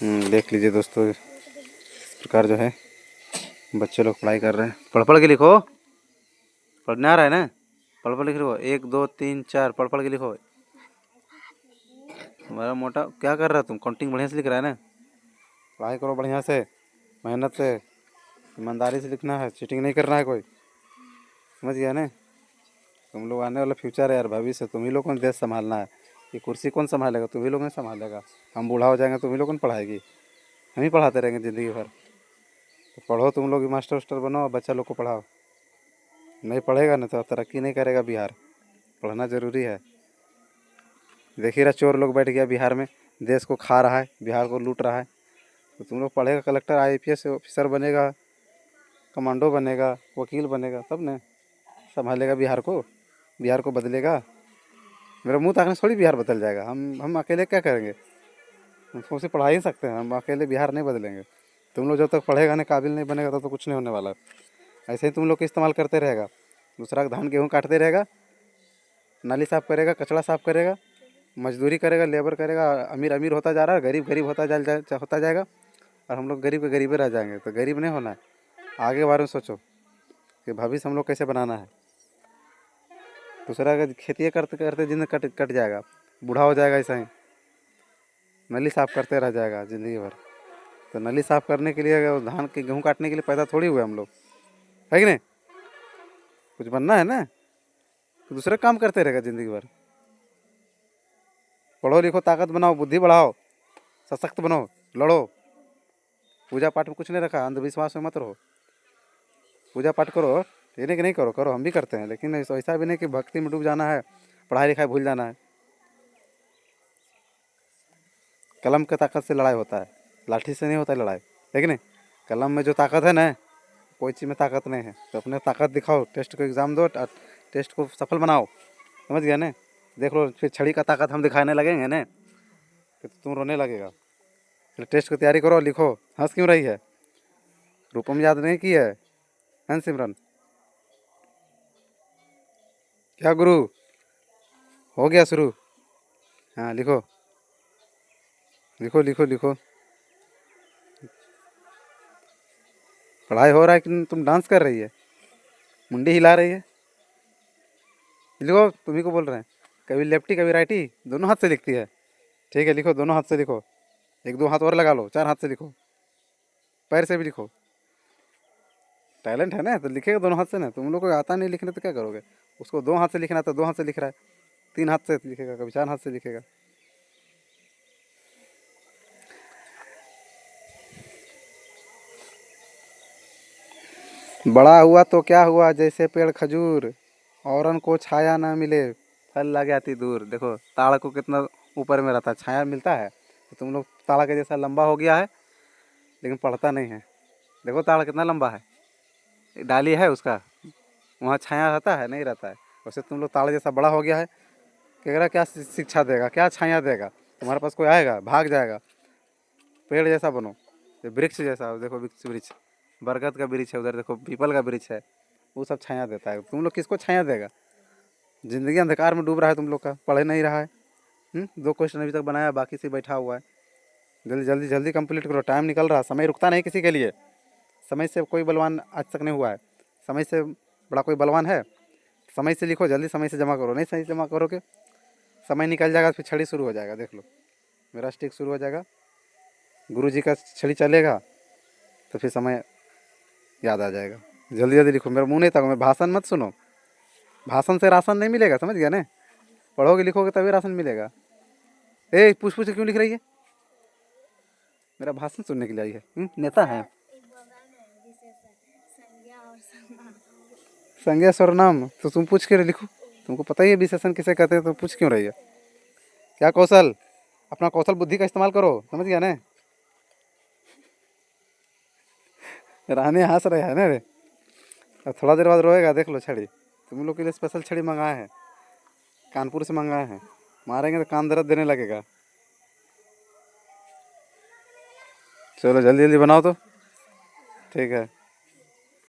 देख लीजिए दोस्तों, इस प्रकार जो है बच्चे लोग पढ़ाई कर रहे हैं। पढ़ पढ़ के लिखो, पढ़ने आ रहा है ना, पढ़ पढ़ के लिखो, 1 2 3 4 पढ़ पढ़ के लिखो। हमारा मोटा क्या कर रहा है, तुम काउंटिंग बढ़िया से लिख रहा है ना। पढ़ाई करो बढ़िया से, मेहनत से, ईमानदारी से लिखना है, चीटिंग नहीं करना है कोई, समझ गया ना। तुम लोग आने वाला फ्यूचर है यार, भविष्य तुम ही लोग को देश संभालना है। ये कुर्सी कौन संभालेगा, तुम ही लोग नहीं संभालेगा। हम बूढ़ा हो जाएंगे, तुम ही लोग कौन पढ़ाएगी, हम ही पढ़ाते रहेंगे ज़िंदगी भर। तो पढ़ो तुम लोग, मास्टर वास्टर बनो, बच्चा लोग को पढ़ाओ। नहीं पढ़ेगा ना तो तरक्की नहीं करेगा बिहार। पढ़ना ज़रूरी है। देखिए रहा, चोर लोग बैठ गया बिहार में, देश को खा रहा है, बिहार को लूट रहा है। तो तुम लोग पढ़ेगा, कलेक्टर IPS ऑफिसर बनेगा, कमांडो बनेगा, वकील बनेगा, तब न संभालेगा बिहार को, बिहार को बदलेगा। मेरा मुंह ताकने से थोड़ी बिहार बदल जाएगा। हम अकेले क्या करेंगे, हम सबसे पढ़ा ही सकते हैं, हम अकेले बिहार नहीं बदलेंगे। तुम लोग जब तक पढ़ेगा नहीं, काबिल नहीं बनेगा, तब तो कुछ नहीं होने वाला। ऐसे ही तुम लोग का इस्तेमाल करते रहेगा, दूसरा धान गेहूँ काटते रहेगा, नाली साफ़ करेगा, कचरा साफ़ करेगा, मजदूरी करेगा, लेबर करेगा। अमीर अमीर होता जा रहा है, गरीब गरीब होता जाएगा, और हम लोग गरीब के गरीब रह जाएंगे। तो गरीब नहीं होना है, आगे बारे में सोचो कि भविष्य हम लोग कैसे बनाना है। दूसरा का खेती करते करते जिंदगी कट जाएगा, बूढ़ा हो जाएगा, ऐसा ही नली साफ़ करते रह जाएगा ज़िंदगी भर। तो नली साफ़ करने के लिए, धान के गेहूँ काटने के लिए पैदा थोड़ी हुए हम लोग, है कि नहीं। कुछ बनना है ना, तो दूसरे काम करते रहेगा ज़िंदगी भर। पढ़ो लिखो, ताकत बनाओ, बुद्धि बढ़ाओ, सशक्त बनो, लड़ो। पूजा पाठ में कुछ नहीं रखा, अंधविश्वास में मत रहो। पूजा पाठ करो, ये नहीं कि नहीं करो, करो, हम भी करते हैं, लेकिन ऐसा भी नहीं कि भक्ति में डूब जाना है, पढ़ाई लिखाई भूल जाना है। कलम की ताकत से लड़ाई होता है, लाठी से नहीं होता है लड़ाई, है कि नहीं। कलम में जो ताकत है ना, कोई चीज़ में ताकत नहीं है। तो अपने ताकत दिखाओ, टेस्ट को एग्ज़ाम दो, टेस्ट को सफल बनाओ, समझ गया ना। देख लो, फिर छड़ी का ताकत हम दिखाने लगेंगे ना, तो तुम रोने लगेगा। फिर टेस्ट की तैयारी करो, लिखो। हंस क्यों रही है, रूपम याद नहीं की है सिमरन। क्या गुरु, हो गया शुरू। हाँ लिखो लिखो लिखो लिखो। पढ़ाई हो रहा है कि तुम डांस कर रही है, मुंडी हिला रही है। लिखो, तुम्ही को बोल रहे हैं। कभी लेफ्टी कभी राइटी, दोनों हाथ से लिखती है। ठीक है, लिखो, दोनों हाथ से लिखो। 1 2 हाथ और लगा लो, 4 हाथ से लिखो, पैर से भी लिखो। टैलेंट है ना, तो लिखेगा दोनों हाथ से ना। तुम लोग को आता नहीं लिखने तो क्या करोगे। उसको 2 हाथ से लिखना तो 2 हाथ से लिख रहा है, 3 हाथ से लिखेगा, कभी 4 हाथ से लिखेगा। बड़ा हुआ तो क्या हुआ, जैसे पेड़ खजूर, औरन को छाया ना मिले, फल लग जाती दूर। देखो ताड़ को कितना ऊपर में रहता है, छाया मिलता है। तो तुम लोग ताड़ के जैसा लंबा हो गया है, लेकिन पढ़ता नहीं है। देखो ताड़ कितना लंबा है, डाली है उसका, वहाँ छाया रहता है, नहीं रहता है। वैसे तुम लोग ताड़ जैसा बड़ा हो गया है, कह रहा क्या शिक्षा देगा, क्या छाया देगा। तुम्हारे पास कोई आएगा, भाग जाएगा। पेड़ जैसा बनो, ये वृक्ष जैसा। देखो वृक्ष, वृक्ष बरगद का वृक्ष है, उधर देखो पीपल का वृक्ष है, वो सब छाया देता है। तुम लोग किसको छाया देगा। ज़िंदगी अंधकार में डूब रहा है तुम लोग का, पढ़ नहीं रहा है। 2 क्वेश्चन अभी तक बनाया, बाकी से बैठा हुआ है। जल्दी जल्दी जल्दी कंप्लीट करो, टाइम निकल रहा है, समय रुकता नहीं किसी के लिए। समय से कोई बलवान आज तक नहीं हुआ है, समय से बड़ा कोई बलवान है। समय से लिखो, जल्दी समय से जमा करो, नहीं सही जमा करोगे समय निकल जाएगा, फिर छड़ी शुरू हो जाएगा। देख लो, मेरा स्टिक शुरू हो जाएगा, गुरु जी का छड़ी चलेगा, तो फिर समय याद आ जाएगा। जल्दी जल्दी लिखो, मेरा मुंह नहीं तक, मैं भाषण मत सुनो। भाषण से राशन नहीं मिलेगा, समझ गया ना। पढ़ोगे लिखोगे तभी राशन मिलेगा। पूछ पूछ क्यों लिख रही है, मेरा भाषण सुनने के लिए आई है। नेता है, संज्ञा सर्वनाम तो तुम पूछ के लिखो, तुमको पता ही है विशेषण किसे कहते हैं, तो पूछ क्यों रही है। क्या कौशल, अपना कौशल बुद्धि का इस्तेमाल करो, समझ गया ना। रहने हंस रहे हैं ना रे, अब थोड़ा देर बाद रोएगा। देख लो छड़ी, तुम लोग के लिए स्पेशल छड़ी मंगाए हैं, कानपुर से मंगाए हैं। मारेंगे तो कान दर्द देने लगेगा। चलो जल्दी जल्दी बनाओ तो, ठीक है।